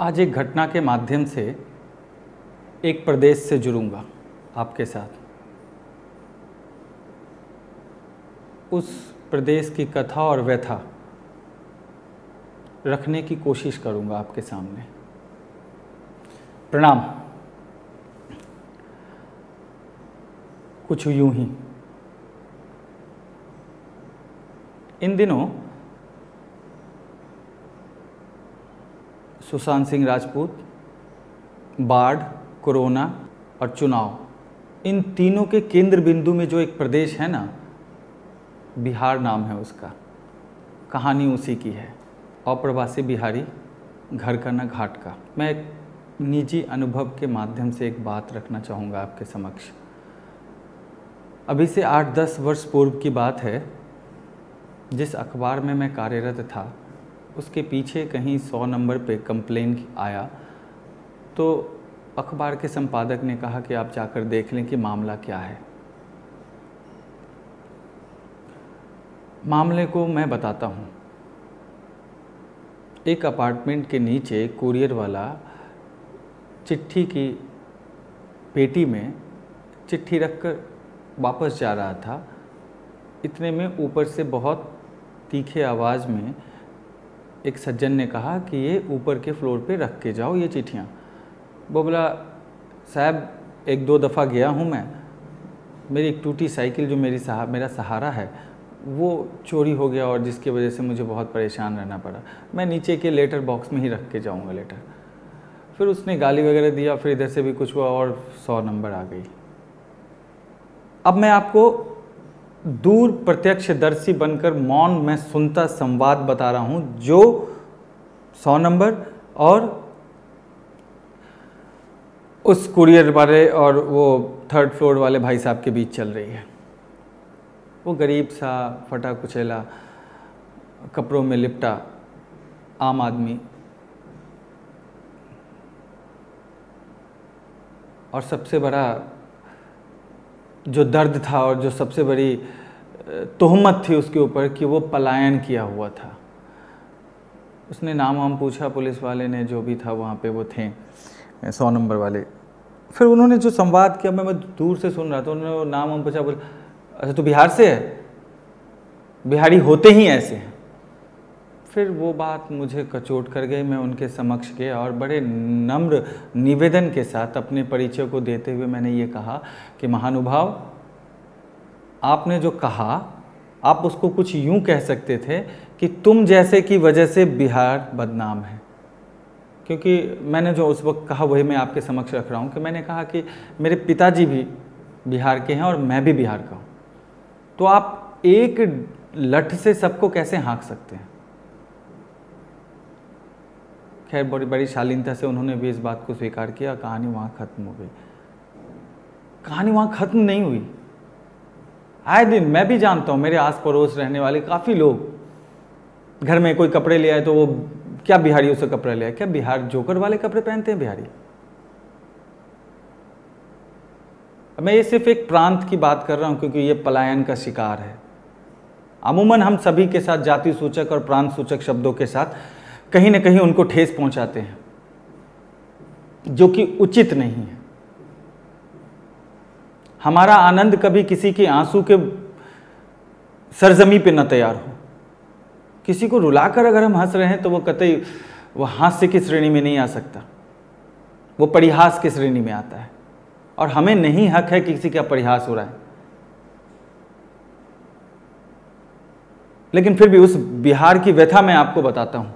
आज एक घटना के माध्यम से एक प्रदेश से जुड़ूंगा आपके साथ। उस प्रदेश की कथा और व्यथा रखने की कोशिश करूंगा आपके सामने। प्रणाम। कुछ यूं ही इन दिनों सुशांत सिंह राजपूत, बाढ़, कोरोना और चुनाव, इन तीनों के केंद्र बिंदु में जो एक प्रदेश है ना, बिहार नाम है उसका। कहानी उसी की है। अप्रवासी बिहारी, घर का न घाट का। मैं एक निजी अनुभव के माध्यम से एक बात रखना चाहूँगा आपके समक्ष। अभी से 8-10 वर्ष पूर्व की बात है। जिस अखबार में मैं कार्यरत था उसके पीछे कहीं 100 नंबर पे कंप्लेन आया, तो अखबार के संपादक ने कहा कि आप जाकर देख लें कि मामला क्या है। मामले को मैं बताता हूँ। एक अपार्टमेंट के नीचे कुरियर वाला चिट्ठी की पेटी में चिट्ठी रखकर वापस जा रहा था। इतने में ऊपर से बहुत तीखे आवाज़ में एक सज्जन ने कहा कि ये ऊपर के फ्लोर पे रख के जाओ ये चिट्ठियाँ। वो बोला, साहब 1-2 दफ़ा गया हूँ मैं, मेरी एक टूटी साइकिल जो मेरा सहारा है वो चोरी हो गया और जिसकी वजह से मुझे बहुत परेशान रहना पड़ा। मैं नीचे के लेटर बॉक्स में ही रख के जाऊँगा लेटर। फिर उसने गाली वगैरह दिया, फिर इधर से भी कुछ हुआ और 100 नंबर आ गई। अब मैं आपको दूर प्रत्यक्षदर्शी बनकर मौन में सुनता संवाद बता रहा हूं जो 100 नंबर और उस कुरियर वाले और वो 3rd फ्लोर वाले भाई साहब के बीच चल रही है। वो गरीब सा फटा कुचैला कपड़ों में लिपटा आम आदमी, और सबसे बड़ा जो दर्द था और जो सबसे बड़ी तोहमत थी उसके ऊपर कि वो पलायन किया हुआ था। उसने नाम वाम पूछा पुलिस वाले ने, जो भी था वहाँ पे वो थे 100 नंबर वाले। फिर उन्होंने जो संवाद किया, मैं दूर से सुन रहा था। उन्होंने नाम वाम पूछा, बोला अच्छा तो बिहार से है, बिहारी होते ही ऐसे हैं। फिर वो बात मुझे कचोट कर गई। मैं उनके समक्ष गया और बड़े नम्र निवेदन के साथ अपने परिचय को देते हुए मैंने ये कहा कि महानुभाव, आपने जो कहा आप उसको कुछ यूं कह सकते थे कि तुम जैसे की वजह से बिहार बदनाम है। क्योंकि मैंने जो उस वक्त कहा वही मैं आपके समक्ष रख रहा हूँ कि मैंने कहा कि मेरे पिताजी भी बिहार के हैं और मैं भी बिहार का हूँ, तो आप एक लठ से सबको कैसे हाँक सकते हैं। खैर बड़ी शालीनता से उन्होंने भी इस बात को स्वीकार किया। कहानी वहाँ ख़त्म हो गई। कहानी वहाँ ख़त्म नहीं हुई। आए दिन मैं भी जानता हूँ, मेरे आस पड़ोस रहने वाले काफ़ी लोग घर में कोई कपड़े ले आए तो वो क्या बिहारियों से कपड़े ले आए, क्या बिहार जोकर वाले कपड़े पहनते हैं बिहारी। मैं ये सिर्फ एक प्रांत की बात कर रहा हूँ क्योंकि ये पलायन का शिकार है। अमूमन हम सभी के साथ जाति सूचक और प्रांत सूचक शब्दों के साथ कहीं ना कहीं उनको ठेस पहुंचाते हैं, जो कि उचित नहीं है। हमारा आनंद कभी किसी के आंसू के सरजमी पे न तैयार हो। किसी को रुलाकर अगर हम हंस रहे हैं तो वो कतई वो हास्य की श्रेणी में नहीं आ सकता, वो परिहास की श्रेणी में आता है। और हमें नहीं हक है कि किसी का परिहास हो रहा है। लेकिन फिर भी उस बिहार की व्यथा मैं आपको बताता हूं।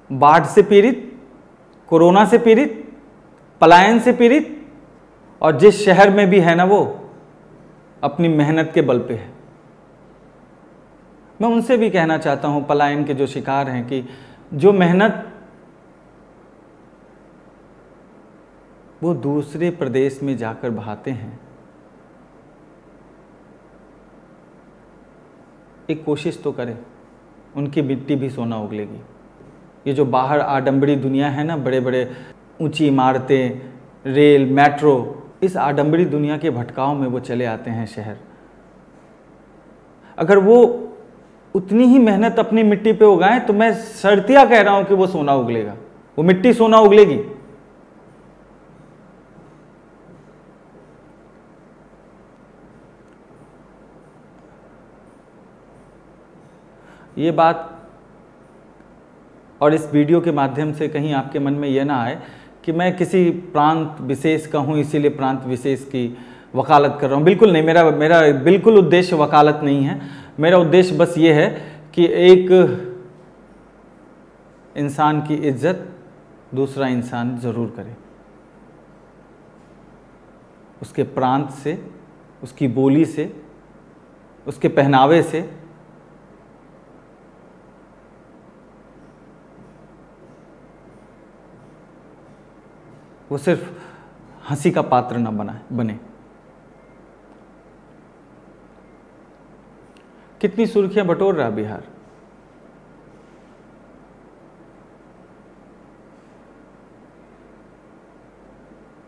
बाढ़ से पीड़ित, कोरोना से पीड़ित, पलायन से पीड़ित, और जिस शहर में भी है ना वो अपनी मेहनत के बल पे है। मैं उनसे भी कहना चाहता हूं, पलायन के जो शिकार हैं, कि जो मेहनत वो दूसरे प्रदेश में जाकर बहाते हैं, एक कोशिश तो करें, उनकी मिट्टी भी सोना उगलेगी। ये जो बाहर आडंबरी दुनिया है ना, बड़े बड़े ऊंची इमारतें, रेल, मेट्रो, इस आडंबरी दुनिया के भटकाव में वो चले आते हैं शहर। अगर वो उतनी ही मेहनत अपनी मिट्टी पे उगाएं, तो मैं शर्तिया कह रहा हूं कि वो सोना उगलेगा, वो मिट्टी सोना उगलेगी। ये बात और इस वीडियो के माध्यम से कहीं आपके मन में यह ना आए कि मैं किसी प्रांत विशेष का हूँ इसीलिए प्रांत विशेष की वकालत कर रहा हूँ। बिल्कुल नहीं, मेरा बिल्कुल उद्देश्य वकालत नहीं है। मेरा उद्देश्य बस ये है कि एक इंसान की इज्जत दूसरा इंसान ज़रूर करे, उसके प्रांत से, उसकी बोली से, उसके पहनावे से। वो सिर्फ हंसी का पात्र न बने। कितनी सुर्खियां बटोर रहा बिहार,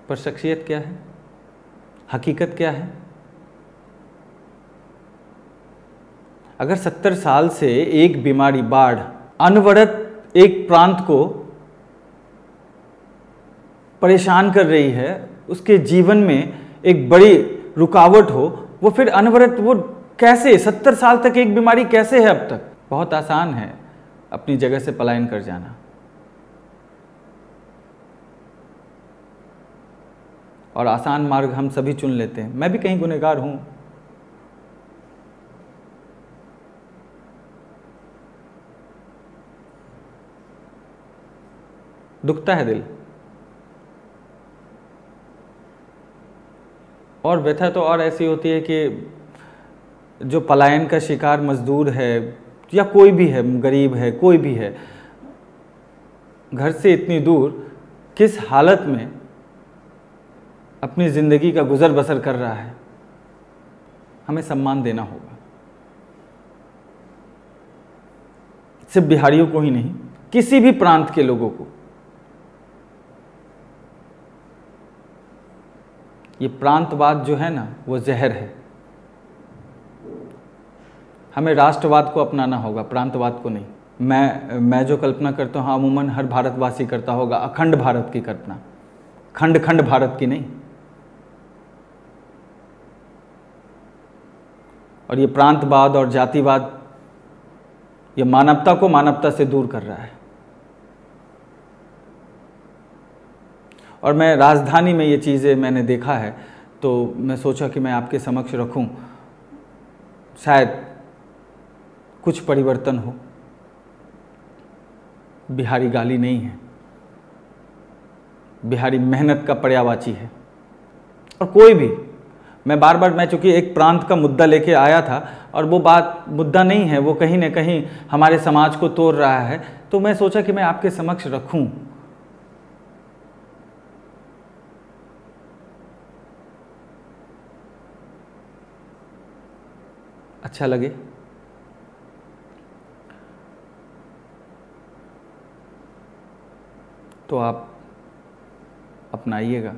पर शख्सियत क्या है, हकीकत क्या है? अगर 70 साल से एक बीमारी, बाढ़ अनवरत एक प्रांत को परेशान कर रही है, उसके जीवन में एक बड़ी रुकावट हो, वो फिर अनवरत वो कैसे 70 साल तक एक बीमारी कैसे है अब तक? बहुत आसान है अपनी जगह से पलायन कर जाना। और आसान मार्ग हम सभी चुन लेते हैं। मैं भी कहीं गुनहगार हूं। दुखता है दिल, और व्यथा तो और ऐसी होती है कि जो पलायन का शिकार मजदूर है या कोई भी है, गरीब है, कोई भी है, घर से इतनी दूर किस हालत में अपनी ज़िंदगी का गुजर बसर कर रहा है, हमें सम्मान देना होगा। सिर्फ बिहारियों को ही नहीं, किसी भी प्रांत के लोगों को। ये प्रांतवाद जो है ना, वो जहर है। हमें राष्ट्रवाद को अपनाना होगा, प्रांतवाद को नहीं। मैं जो कल्पना करता हूँ अमूमन हर भारतवासी करता होगा, अखंड भारत की कल्पना, खंड खंड भारत की नहीं। और ये प्रांतवाद और जातिवाद ये मानवता को मानवता से दूर कर रहा है। और मैं राजधानी में ये चीज़ें मैंने देखा है, तो मैं सोचा कि मैं आपके समक्ष रखूं, शायद कुछ परिवर्तन हो। बिहारी गाली नहीं है, बिहारी मेहनत का पर्यायवाची है। और कोई भी, मैं चूंकि एक प्रांत का मुद्दा लेके आया था, और वो बात मुद्दा नहीं है, वो कहीं ना कहीं हमारे समाज को तोड़ रहा है, तो मैं सोचा कि मैं आपके समक्ष रखूं। अच्छा लगे तो आप अपनाइएगा।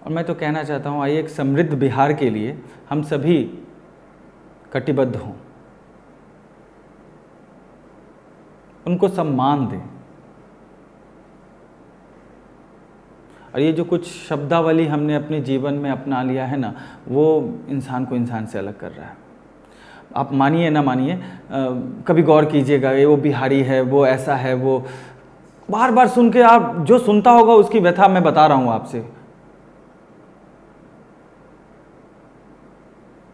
और मैं तो कहना चाहता हूँ, आइए एक समृद्ध बिहार के लिए हम सभी कटिबद्ध हों, उनको सम्मान दें। और ये जो कुछ शब्दावली हमने अपने जीवन में अपना लिया है ना, वो इंसान को इंसान से अलग कर रहा है। आप मानिए ना मानिए, कभी गौर कीजिएगा, ये वो बिहारी है, वो ऐसा है, वो बार बार सुन के आप जो सुनता होगा उसकी व्यथा मैं बता रहा हूँ आपसे।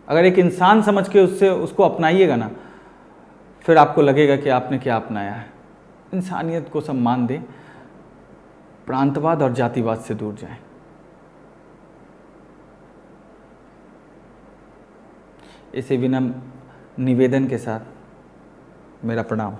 अगर एक इंसान समझ के उसको अपनाइएगा ना, फिर आपको लगेगा कि आपने क्या अपनाया है। इंसानियत को सम्मान दें, प्रांतवाद और जातिवाद से दूर जाएं। इसे विनम्र निवेदन के साथ मेरा प्रणाम।